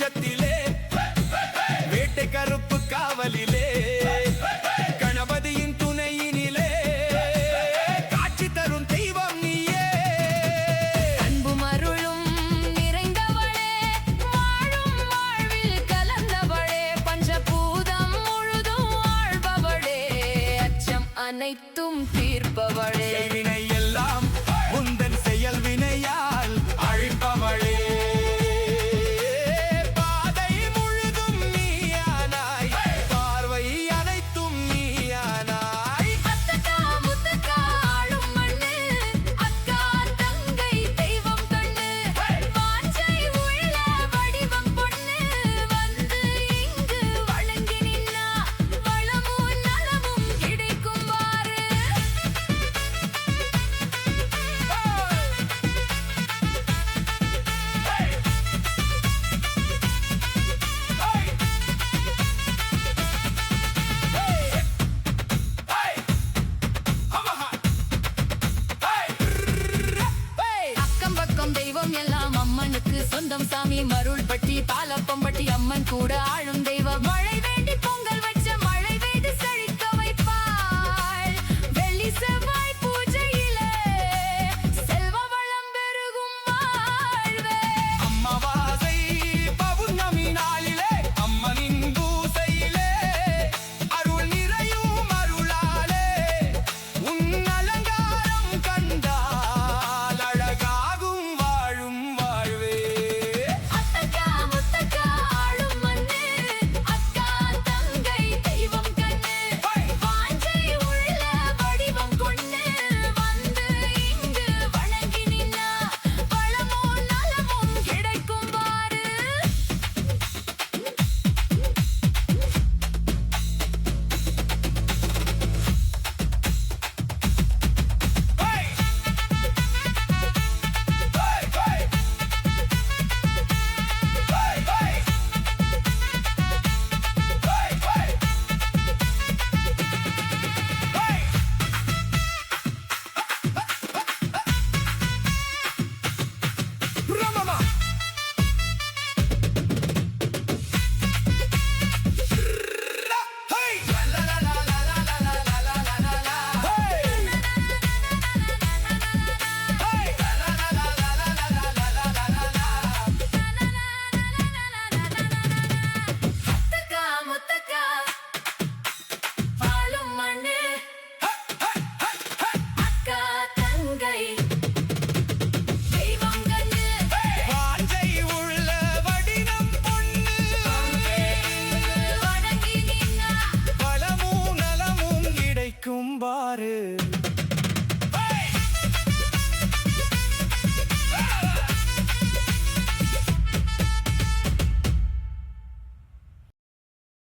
பஞ்சத்திலே வேட்டை கருப்பு காவலிலே கணபதியின் துணையினிலே காட்சி தரும் தெய்வம் நீயே. அன்பும் அருளும் நிறைந்தவளே, வாழும் வாழ்வில் கலந்தவளே, பஞ்சபூதம் முழுதும் வாழ்பவளே, அச்சம் அனைத்தும் தீர்ப்பவளே. வினை எல்லாம் உந்தன் செயல் வினையால் அழிப்பவளே. பாதை முழுதும் நீயானாய், பார்வை அனைத்தும் நீயானாய். அத்தக்கா முத்தக்கா ஆளும் மண்ணு, அக்கா தங்கை தெய்வம் கண்ணு, வாஞ்சை உள்ள வடிவம் பொண்ணு, வந்து இங்கு வழங்கி நின்னா வளமும் நலமும் கிடைக்கும் வாரு. அக்கம் பக்கம் தெய்வம் எல்லாம் அம்மனுக்கு சொந்தம் சாமி. மருள்பட்டி பாலப்பம்பட்டி அம்மன் கூட ஆளும் தெய்வம்.